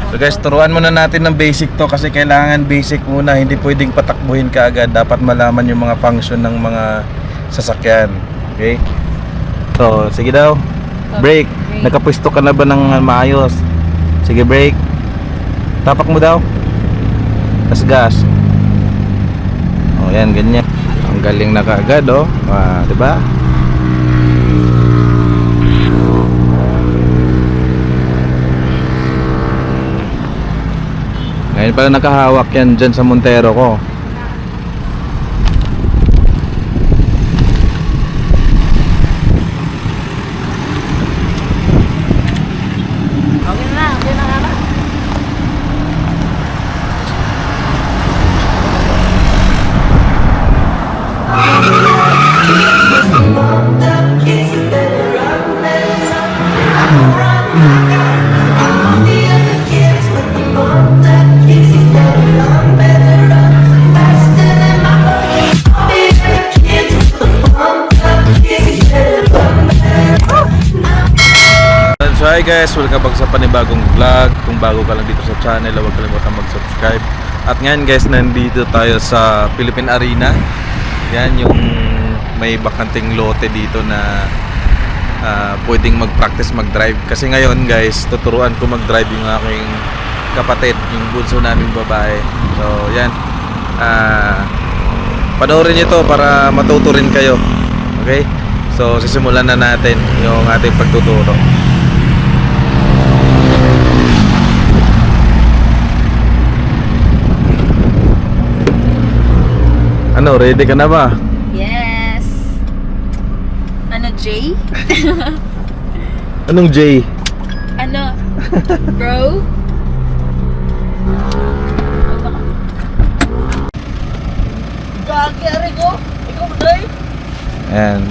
So guys, turuan muna natin ng basic to kasi kailangan basic muna. Hindi pwedeng patakbuhin ka agad. Dapat malaman yung mga function ng mga sasakyan. Okay? So, sige daw. Brake. Nakapwesto ka na ba ng maayos? Sige, brake. Tapak mo daw. Tas gas. Oh, yan, ganyan. Ang galing na kaagad, oh. Ah, 'di ba? Ngayon pala nakahawak yan dyan sa Montero ko. Okay na nga. So hi guys, welcome back sa panibagong vlog. Kung bago ka lang dito sa channel, huwag kalimutan mag-subscribe. At ngayon guys, nandito tayo sa Philippine Arena. Yan yung may bakanting lote dito na pwedeng mag-practice mag-drive. Kasi ngayon guys, tuturuan ko mag-drive yung aking kapatid, yung bunso naming babae. So yan, panoorin nyo to para matuto rin kayo. Okay? So sisimulan na natin yung ating pagtuturo. Ano, ready ka na ba? Yes. Ano, Jay? Anong J? Ano? Bro? Gagari ko? Ikaw ba, Jay? Ayan.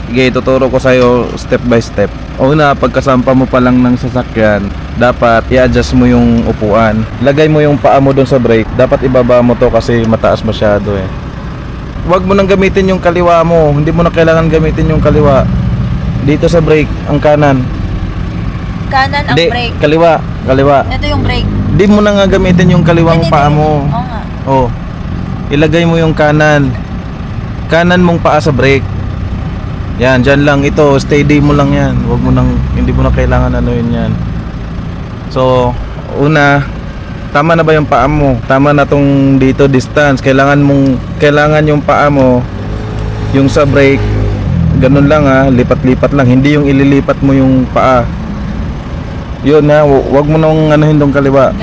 Sige, tuturo ko sa'yo step by step. Una, pagkasampa mo pa lang ng sasakyan, dapat i-adjust mo yung upuan. Lagay mo yung paa mo dun sa brake. Dapat ibaba mo to kasi mataas masyado eh. Huwag mo nang gamitin yung kaliwa mo. Hindi mo na kailangan gamitin yung kaliwa. Dito sa brake, ang kanan. Kanan ang Hindi, brake. kaliwa. Ito yung brake. Hindi mo na nga gamitin yung kaliwang paa mo. Oo nga. Oh. Ilagay mo yung kanan. Kanan mong paa sa brake. Yan, dyan lang ito, steady mo lang yan. Huwag mo nang, hindi mo na kailangan ano yun yan. So, una, tama na ba yung paa mo? Tama na tong dito distance. Kailangan yung paa mo, yung sa brake, ganun lang ha, lipat-lipat lang. Hindi yung ililipat mo yung paa. Yun ha, huwag mo nang anuhin tong kaliwa.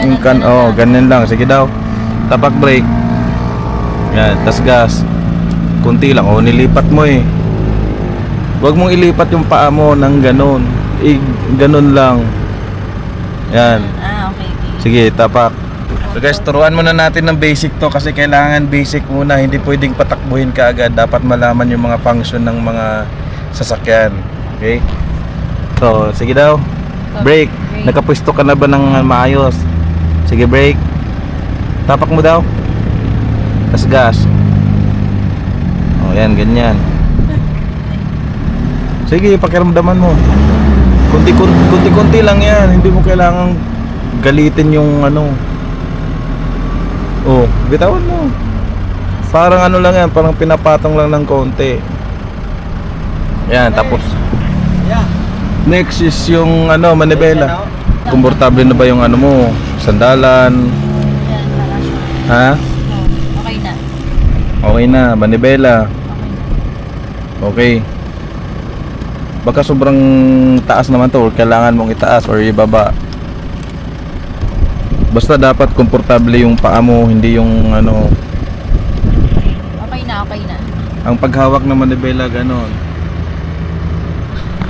Ganun lang. Sige daw. Tapak brake. Yan, tas gas. Kunti lang. Nilipat mo eh. Huwag mong ilipat yung paa mo ng ganun. Ganun lang. Yan. Okay. Sige, tapak. So guys, turuan muna natin ng basic to kasi kailangan basic muna. Hindi pwedeng patakbuhin ka agad. Dapat malaman yung mga function ng mga sasakyan. Okay? So, sige daw. Brake. Nakapwesto ka na ba ng maayos? Sige, brake. Tapak mo daw. Tas gas. Oh, yan, ganyan. Sige, pakiramdaman mo. Kunti-kunti lang yan. Hindi mo kailangang galitin yung ano. Oh, bitawan mo. Parang ano lang yan, parang pinapatong lang ng konti. Yan, tapos next is yung ano, manibela. Komportable na ba yung ano mo? Sandalan? Yan, para siya. Ha? Okay na. Okay na, manibela. Okay. Baka sobrang taas naman to, or kailangan mong itaas or ibaba. Basta dapat komportable yung paa mo, hindi yung ano. Okay na. Ang paghawak ng manibela ganon.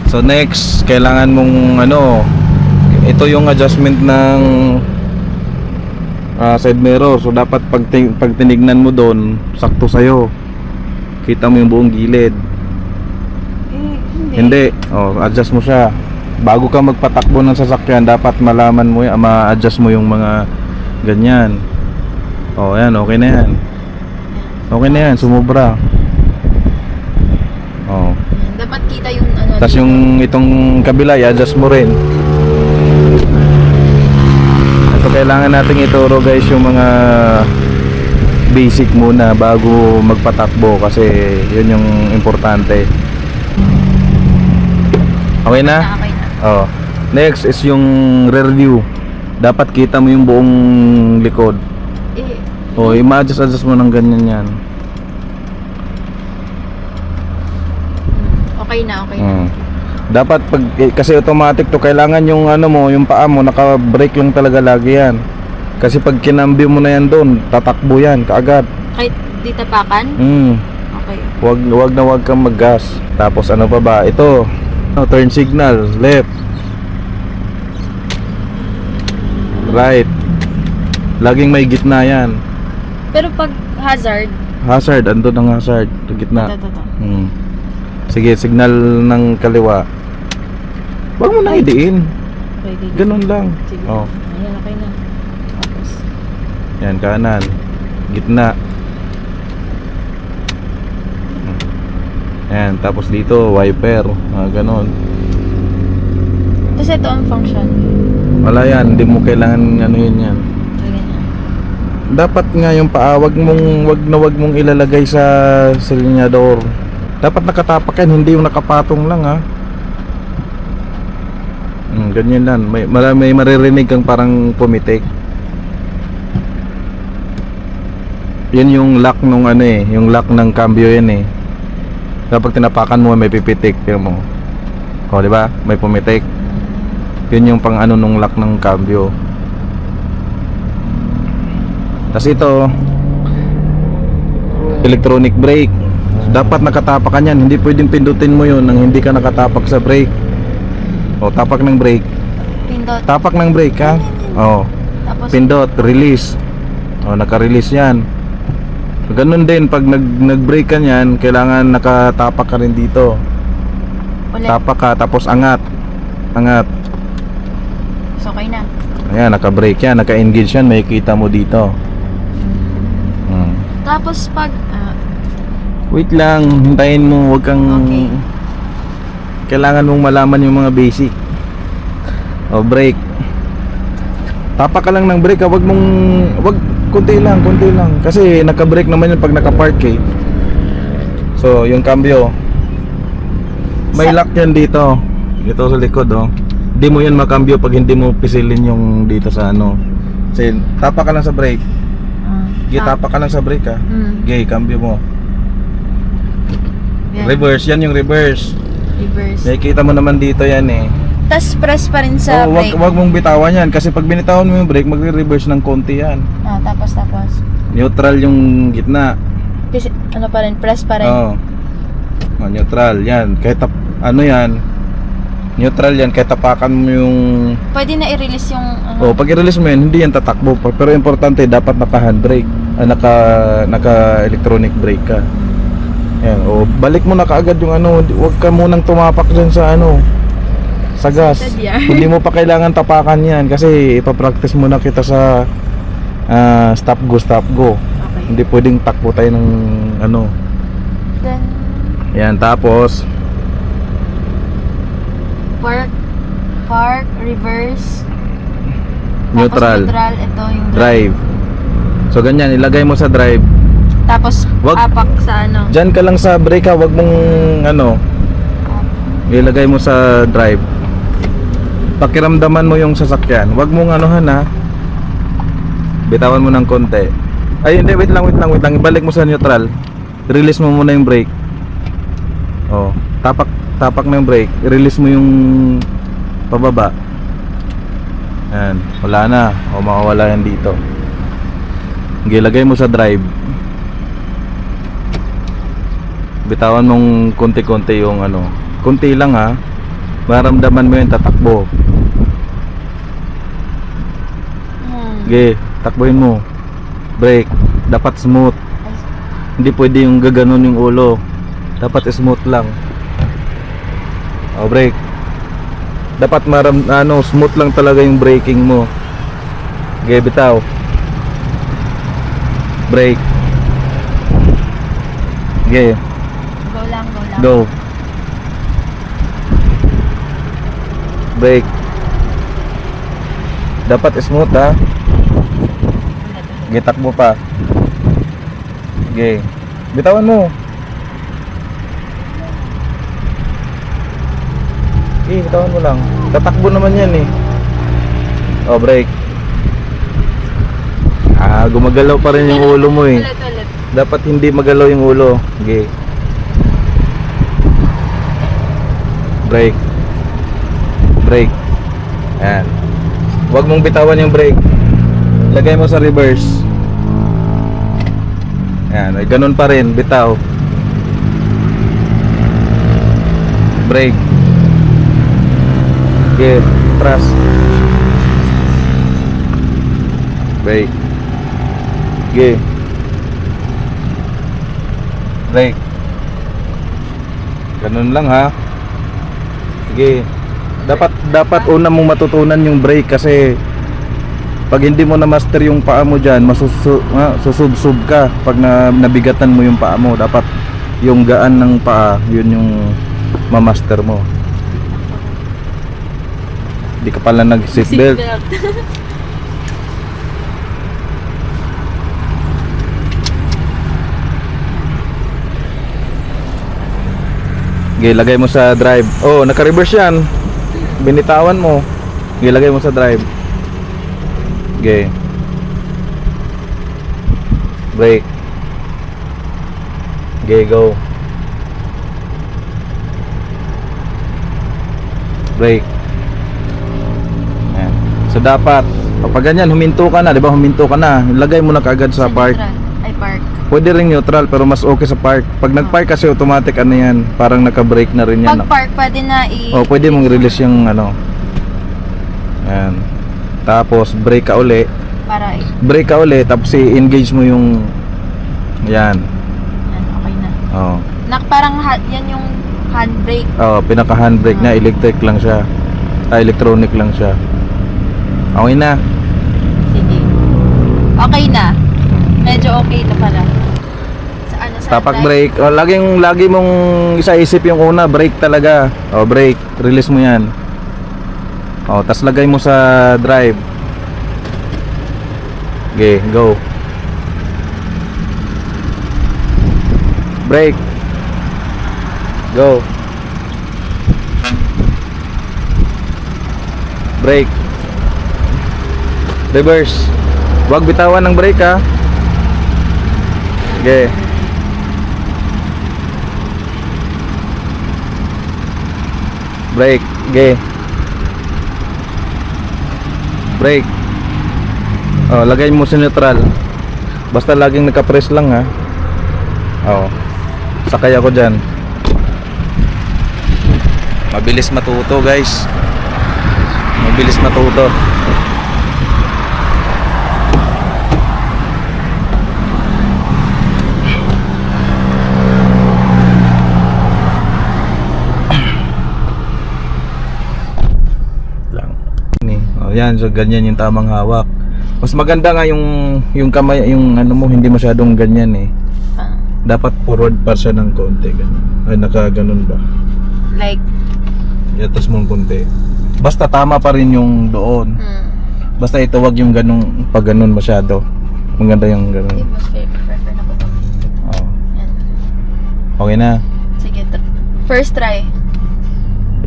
So next, kailangan mong ano, ito yung adjustment ng side mirror. So dapat pag tinignan mo doon, sakto sa'yo. Kita mo yung buong gilid. Hindi. Adjust mo siya. Bago ka magpatakbo ng sasakyan, dapat malaman mo yan, ma-adjust mo yung mga ganyan. Yan, okay na yan. Okay na yan, sumobra. Dapat kita yung ano. Tapos yung itong kabila, i-adjust mo rin. Ito kailangan nating ituro guys yung mga basic muna bago magpatakbo kasi yun yung importante. Okay na? Okay na. Oh. Next is yung rear view. Dapat kita mo yung buong likod. Oh, i-adjust mo ng ganyan yan. Okay na, okay na. Dapat pag kasi automatic to, kailangan yung ano mo, yung paa mo naka-brake lang talaga lagi yan. Kasi pag kinambyo mo na yan doon, tatakbo yan kaagad. Kahit di tapakan? Okay. Wag kang mag-gas. Tapos ano pa ba? Ito. Turn signal, left. Right. Laging may gitna yan. Pero pag hazard, Hazard, andun ang hazard. Sa gitna. ito. Sige, signal ng kaliwa. Wag mo na idiin. Okay, Ganun lang. Sige. Oh. Ayan, okay na. Tapos, Yan, kanan. Gitna. Yan, tapos dito, wiper. Ganon. tapos ito ang function. Wala yan, hindi mo kailangan ano yun yan. Okay, ganyan. Dapat nga yung paa, wag mong ilalagay sa silinyador. Dapat nakatapak yan, hindi yung nakapatong lang ha. Ganyan lang, may maririnig kang parang pumitik. Yun yung lock nung ano eh, yung lock ng cambio yan eh. Kapag tinapakan mo may pipitik, tingnan mo. O, di ba? May pumitik. Yun yung pang ano nung lock ng cambio. Tas ito, electronic brake. Dapat nakatapakan yan, hindi pwedeng pindutin mo yun nang hindi ka nakatapak sa brake. O, tapak ng brake. Pindot. Tapak ng brake ha. O, Tapos, pindot, release. O, naka-release yan. Ganun din pag nag-brake ka niyan, kailangan nakatapak ka rin dito. ulit. Tapak ka tapos angat. Angat. So, okay na. Ayan, naka-brake yan, naka-engage yan, makikita mo dito. Tapos, pag, Wait lang, hintayin mo, wag kang Okay. kailangan mong malaman yung mga basic. O, brake. Tapak ka lang ng brake, wag konti lang. Kasi naka-brake naman yun pag naka-park eh. So, yung cambio. May lock yan dito. Dito sa likod oh. Hindi mo yan makambyo pag hindi mo pisilin yung dito sa ano. Kasi tapak ka lang sa brake. Tapak ka lang sa brake ha. Okay, cambio mo. Yan. Reverse, yan yung reverse. Reverse. Nakikita mo naman dito yan eh. Tapos, press pa rin sa brake. Wag mong bitawan yan kasi pag binitawan mo yung brake, magre-reverse ng konti yan. Tapos. Neutral yung gitna. Ano pa rin, press pa rin. Oo. Neutral yan. Kahit ano yan, neutral yan. Kahit tapakan mo yung Pwede na i-release yung, pag i-release mo yan, hindi yan tatakbo. Pero importante, dapat naka-handbrake. Naka-electronic brake ka. Yan. Balik mo na kaagad yung ano. Huwag ka munang tumapak dyan sa ano, sa gas. Hindi mo pa kailangan tapakan yan kasi ipapractice muna kita sa stop go. Okay. Hindi pwedeng takbo tayo ng ano. Then, Yan, tapos park, reverse. neutral, Tapos neutral, ito yung drive. So ganyan, ilagay mo sa drive. Tapos, apak sa ano. Diyan ka lang sa brake ha, wag mong ano, ilagay mo sa drive. Pakiramdaman mo yung sasakyan. Wag mong anuhan ha. Bitawan mo ng konti. Ay hindi, wait lang. Ibalik mo sa neutral. Release mo muna yung brake. Oh, tapak ng brake. Release mo yung pababa. Yan, wala na. O mawawala yan dito. Ilagay mo sa drive. Bitawan mong konti-konti yung ano. Konti lang ha. Maramdaman mo yung tatakbo. Okay, takbuhin mo. Brake. Dapat smooth. Hindi pwede yung gaganon yung ulo. Dapat smooth lang. Brake. Dapat smooth lang talaga yung braking mo. Okay, bitaw. Brake. Okay. Go lang. Go. Brake. Dapat smooth ha. Sige, takbo pa. Sige. Bitawan mo. Sige, bitawan mo lang. Tatakbo naman yan eh. Oh, brake. Gumagalaw pa rin yung ulo mo eh. Ulit. Dapat hindi magalaw yung ulo. Sige. Brake. Brake. Ayan. Huwag mong bitawan yung brake. Lagay mo sa reverse. Ayan. Ay, ganun pa rin. Bitaw. Brake. Okay. Trust. Brake. Okay. Brake. Ganun lang ha. Sige. Dapat una mong matutunan yung brake kasi pag hindi mo na master yung paa mo diyan, susubsub ka pag nabigatan mo yung paa mo. Dapat yung gaan ng paa, yun yung mamaster mo. Hindi ka pala nag-seatbelt. Okay, lagay mo sa drive. Oh, naka-reverse yan. Binitawan mo. Okay, lagay mo sa drive. Okay. Brake. Okay, go. Brake. Ayan. So dapat kapag ganyan huminto ka na, 'di ba? Huminto ka na. Lagay mo na kaagad sa park. Ay, park. Pwede ring neutral pero mas okay sa park. Pag nag-park kasi automatic ano yan, parang naka-brake na rin yan. Pag park, pwede na Oh, pwede mong release yung ano. Ayan. Tapos brake ka uli. para Brake ka uli tapos i-engage mo yung yan. yan, okay na. Oh. Parang yan yung handbrake. Oh, pinaka handbrake na electric lang siya. Electronic lang siya. Okay na. Sige. Okay na. Medyo okay na pala. Sa ano sa Tapak light? brake. Oh, lagi mong isaisip yung una, brake talaga. Oh, brake. Release mo 'yan. Oh, tas lagay mo sa drive. Okay, go. Brake. Go. Brake. Reverse. Huwag bitawan ng brake ha. Okay. Brake. Okay. Brake. Oh, lagay mo sa neutral. Basta laging naka-press lang ha. Oh. Sakay ako diyan. Mabilis matuto, guys. Mabilis matuto. Oh, yan, so ganyan yung tamang hawak. Mas maganda nga yung kamay, yung ano mo hindi masyadong ganyan eh. Ah, Dapat forward pa siya ng konti ganun. Ay naka ganun ba? like, Yatas mo ng konti. Basta tama pa rin yung doon. Basta ito wag yung ganung pag ganun masyado. Maganda yung hindi ganun. mas prefer na ko to. Oh. Yan. Okay na. Sige, first try.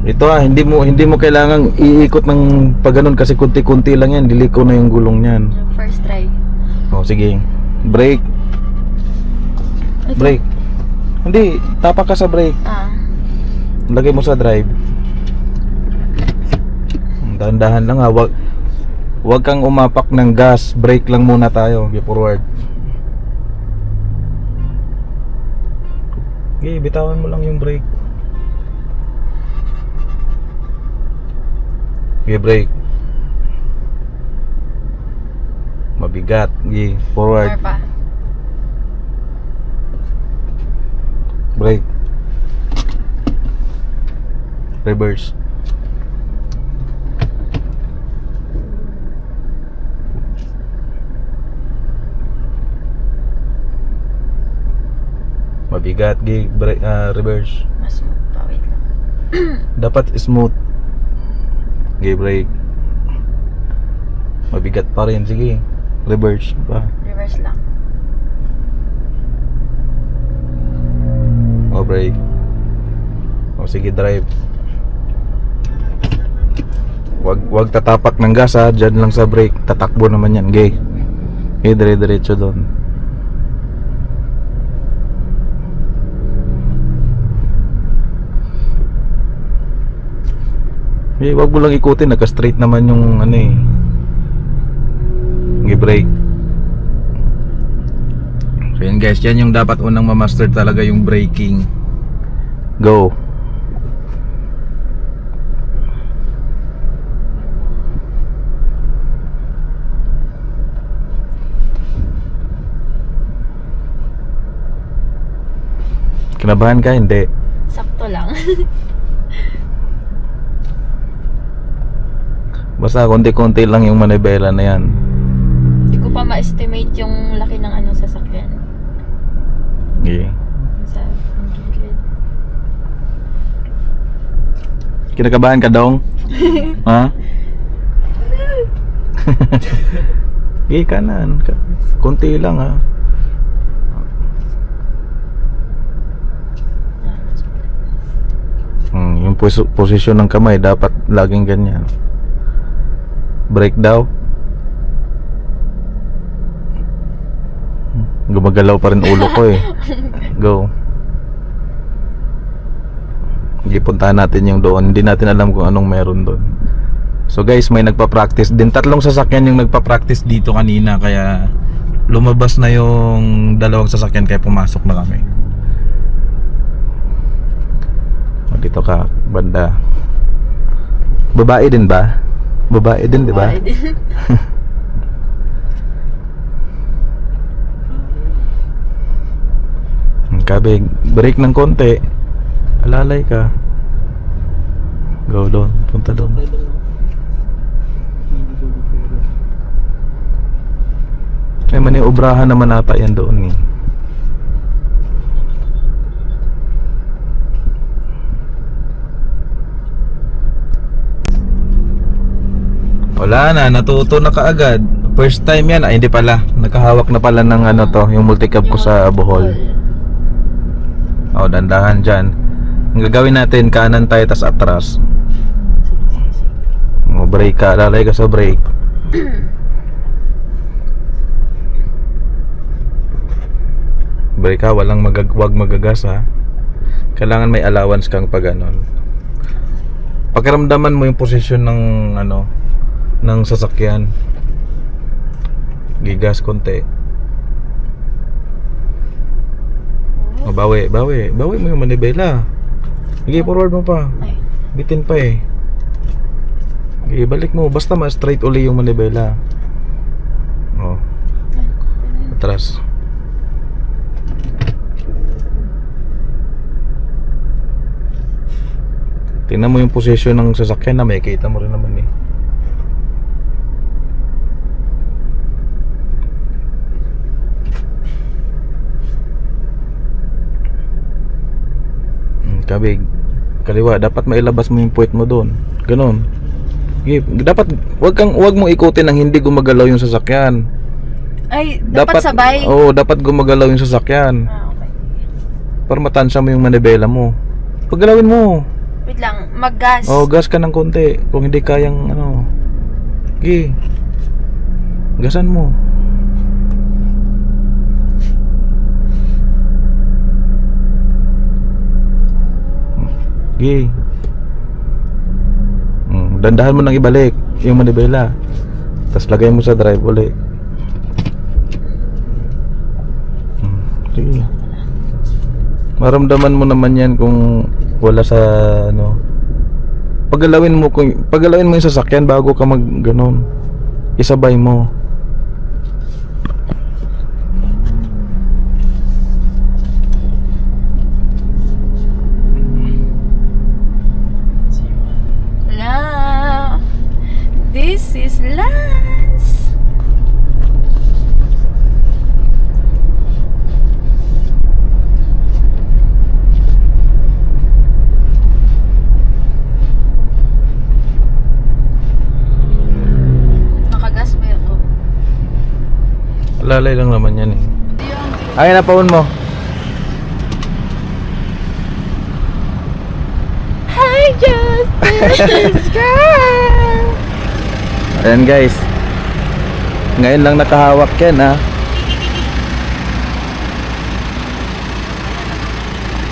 Ito hindi mo kailangang iikot ng pag ganun kasi kunti-kunti lang yan, liliko na yung gulong niyan. First try. Oh, sige. Brake. Ito. Brake. Hindi, tapak ka sa brake. Lagay mo sa drive. Dahan-dahan lang ha. Wag kang umapak ng gas. Brake lang muna tayo. Go forward. Okay, bitawan mo lang yung brake. Okay, brake. Mabigat. Okay, forward. More pa. Brake. Reverse. Mabigat, gig, reverse. Mas smooth pa, wait lang. Dapat smooth. Gig, brake. Mabigat pa rin, sige. Reverse pa. Reverse. reverse lang. O, brake. O, sige, drive. Wag tatapak ng gas ha. Diyan lang sa brake. Tatakbo naman yan. Okay. Okay, dire-diretso doon. Eh, wag mo lang ikutin. Naka-straight naman yung ano eh. Okay, brake. So yan guys, yan yung dapat unang ma-master talaga, yung braking. Go. Kinabahan ka? Hindi. Sakto lang. Basta konti-konti lang yung manibela na yan. Hindi ko pa ma-estimate yung laki ng ano sasakyan. Okay. Sa 100. Kinakabahan ka dong? Ha? Okay, kanan. Konti lang ha. Yung posisyon ng kamay dapat laging ganyan. Brake daw. Gumagalaw pa rin ulo ko eh. Go. Ipuntahan natin yung doon. Hindi natin alam kung anong meron doon. So guys, may nagpa-practice din. 3 sasakyan yung nagpa-practice dito kanina, kaya lumabas na yung 2 sasakyan, kaya pumasok na kami. O, dito ka, banda. Babae din ba? Babae din, di ba? Babae din. Kabig, break ng konti. Alalay ka. Go doon, punta doon. Ay, maniobrahan naman ata yan doon eh. Wala na, natuto na kaagad. First time yan, ay hindi pala. Nakahawak na pala ng ano to, yung multicab ko sa Bohol. Oh, dandahan dyan. Ang gagawin natin, kanan tayo, tas atras. O, brake ka, lalay ka sa brake. Brake ka, wag magagas ha. Kailangan may allowance kang pag ganon. Pakiramdaman mo yung posisyon ng ano, ng sasakyan. Gigas konti. O, bawi mo yung manibela. Sige, forward mo pa. Ay. Bitin pa eh. Sige, balik mo. Basta ma-straight uli yung manibela. O, atras. Tingnan mo yung posisyon ng sasakyan na may kita mo rin naman eh. Kabig, kaliwa, dapat mailabas mo yung puwet mo doon. Ganon. Dapat wag mo ikutin nang hindi gumagalaw yung sasakyan. Ay, dapat sabay. Oo, dapat gumagalaw yung sasakyan. Okay. Para matansya mo yung manibela mo. Paggalawin mo. Wait lang, mag-gas. Oo, gas ka ng konti. Kung hindi kayang ano. Sige. Gasan mo. Sige. Dandahan mo nang ibalik yung manibela. Tapos lagay mo sa drive ulit. Sige. Maramdaman mo naman yan kung wala sa ano. Paggalawin mo yung sasakyan bago ka mag ganon. Isabay mo. This is Lance. Nakagas ba ako? Lalay lang naman yan eh. Ay, napaun mo. Hi, Justice Girl! Ayan guys. Ngayon lang nakahawak yan ha.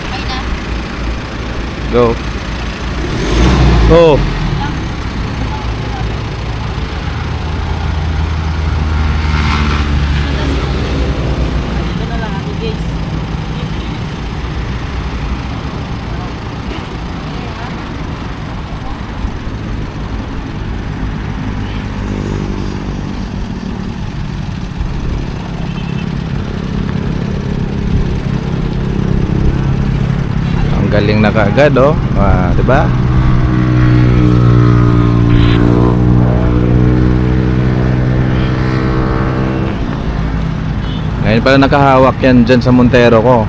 Okay na. Go. Go. Ito na lang ako, guys. Ang galing na kaagad oh. Ah, 'di ba? Ngayon pala nakahawak yan dyan sa Montero ko.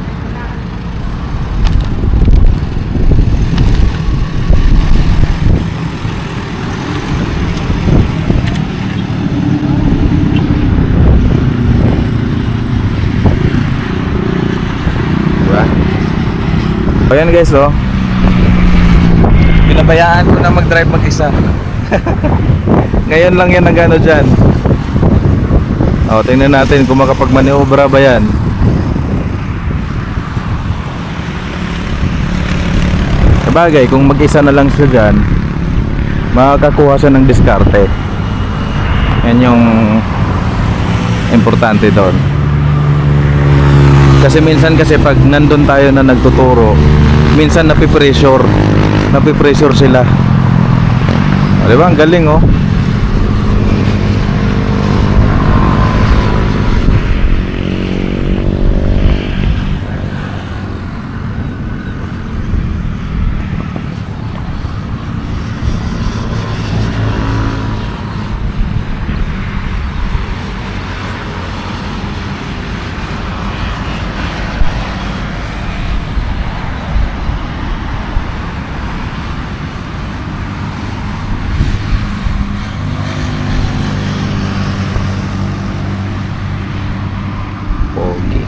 Diba? So yan guys oh. Pinabayaan ko na mag-drive mag-isa. Ngayon lang yan nagano dyan. O, tingnan natin kung makapagmaniobra ba yan. Sabagay, kung mag-isa na lang siya dyan, makakakuha siya ng diskarte. Yan yung importante doon. Kasi minsan kasi pag nandun tayo na nagtuturo, minsan napipressure sila. O, diba? Ang galing oh. Pogi.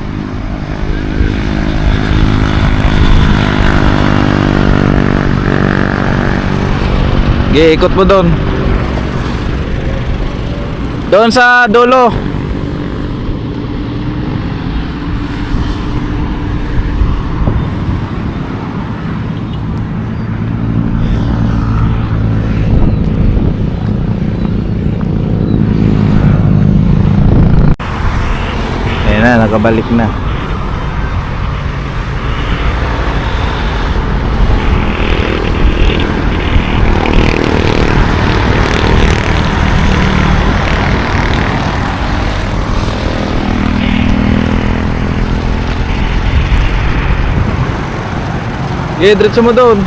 Okay, ikot mo doon. Doon sa dulo. Ayan na, nakabalik na. Okay, diretso mo doon.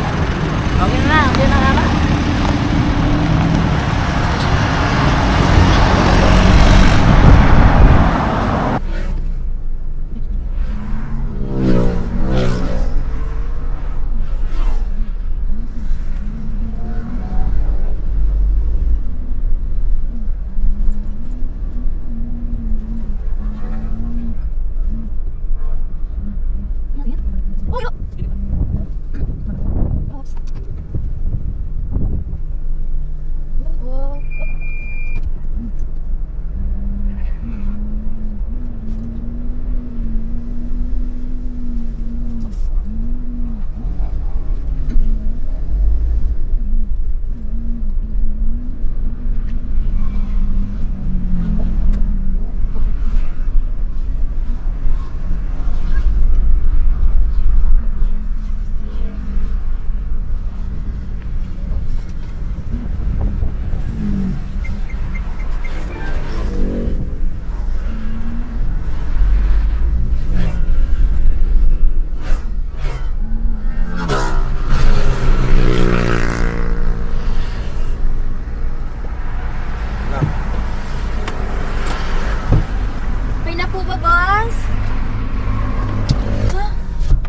Okay na, okay na nga.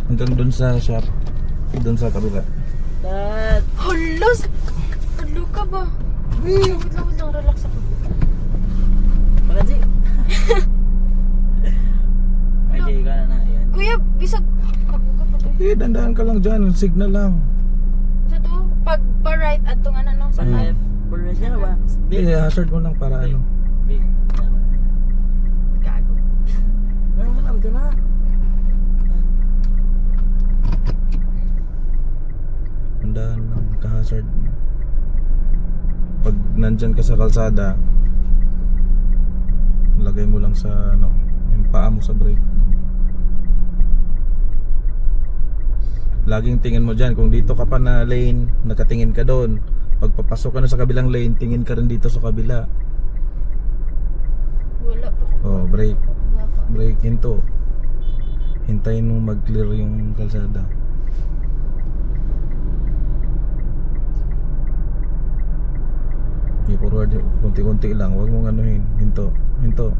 Hanggang dun sa shop. Dun sa kabila. Dad. Halos! Halo ka ba? Wait lang, relax ako. Pagaji. dandahan ka lang dyan. Signal lang. Sa to, pag pa-right at tong ano, no, sa Sa left. left. Pura siya ba? Eh, hazard mo lang para ano. Big. Gago. Meron mo lang ka na. Dandahan lang. Ka-hazard. Pag nandyan ka sa kalsada, lagay mo lang sa ano, yung paa mo sa brake. Laging tingin mo dyan. Kung dito ka pa na lane, nakatingin ka doon. Pag papasok ka na sa kabilang lane, tingin ka rin dito sa kabila. Wala pa. Oh, brake. Wala pa. Brake into. Hintayin mong mag-clear yung kalsada. I-forward, kunti-kunti lang. Huwag mong anuhin. Hinto. Hinto.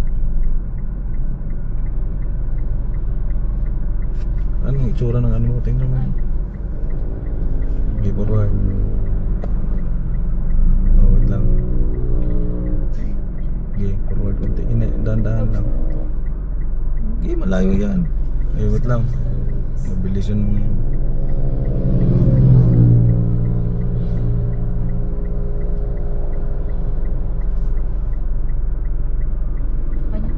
Anong itsura ng ano mo? Tingnan mo. I-forward. Oh, wait lang. Okay, forward kunti. Dahan-dahan lang. Okay, malayo yan. Eh, wait lang. Mabilisan mo yan. Okay na.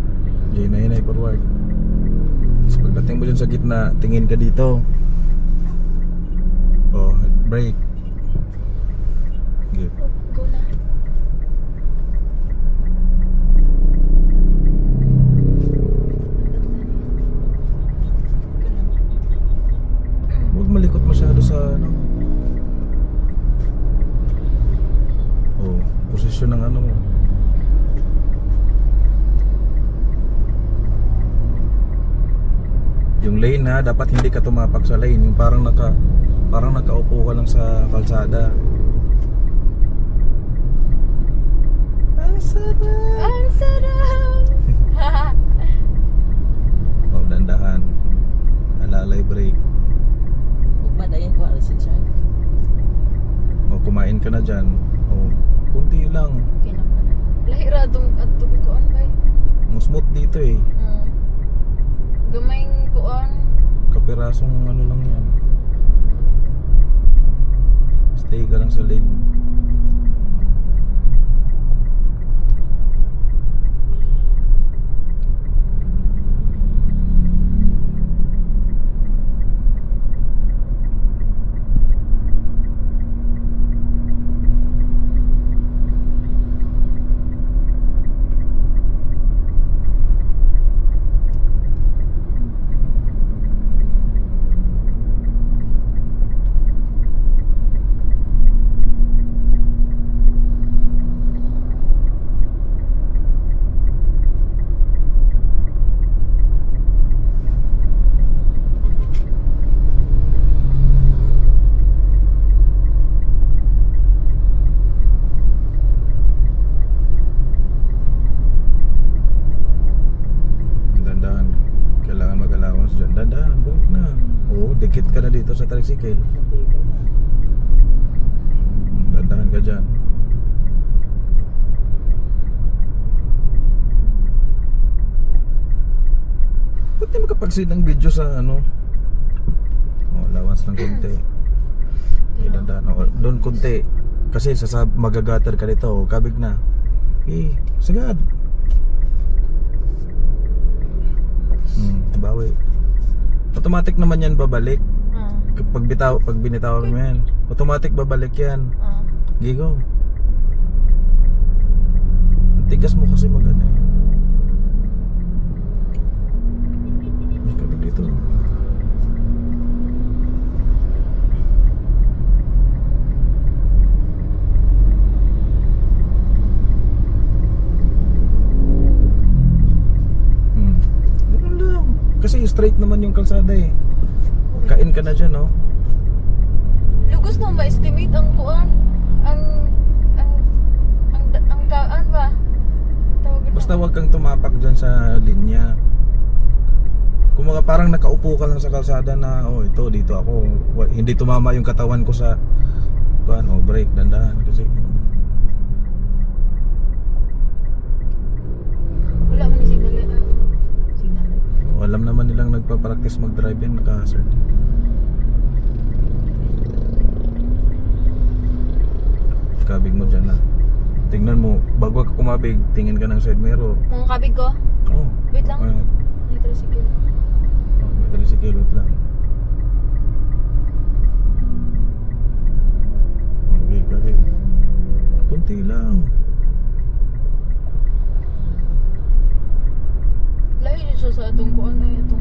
Hinay-hinay forward. Tapos pagdating mo dyan sa gitna, tingin ka dito. Oh, brake. Okay. Oh, go na. Huwag malikot masyado sa ano. Oh, posisyon ng ano mo. Yung lane ha, dapat hindi ka tumapak sa lane. Yung parang nakaupo ka lang sa kalsada. Ang sarap! Ang sarap! Oh, dandahan. Alalay brake. Huwag madayin ko alisin siya. Oh, kumain ka na dyan. Oh, kunti lang. Okay na pala. Lahiradong at kuan ba? Smooth dito eh. Gamayng kuan. Kapirasong ano lang yan. Stay ka lang sa lane. Dandahan. Kailangan mag-allowance dyan. Dandahan, balik na. Oo, dikit ka na dito sa tricycle. Dandahan ka dyan. Ba't di makapag-send ng video sa ano? Oh, allowance ng konti. Okay, dandahan. Oh, doon konti. Kasi magagater ka dito. Oh, kabig na. Okay, sagad. Bawi. Automatic naman yan babalik. Pag binitawan mo yan, automatic babalik yan. Gigo. Ang tigas mo kasi mag-ano eh. May kabig dito. Ganun lang. Kasi straight naman yung kalsada eh. Kain ka na dyan, no? Lugos mo ma-estimate ang kuan. Ang kaan ba? Tawag Basta wag kang tumapak dyan sa linya. Kung mga parang nakaupo ka lang sa kalsada na, oh ito, dito ako. Hindi tumama yung katawan ko sa kuan, oh brake, dandahan kasi. Wala man ni signal light. Signal light. Oh, alam naman nilang nagpa-practice mag-drive yan, naka-hazard. kabig mo dyan, ha. Tingnan mo, bago ka kumabig, tingin ka ng side mirror. Mga kabig ko. Oh. Wait lang. Ayun. May tricycle. Oh, may tricycle, wait lang. Okay, kabig. Kunti lang. Lahi din siya sa atong kuan na itong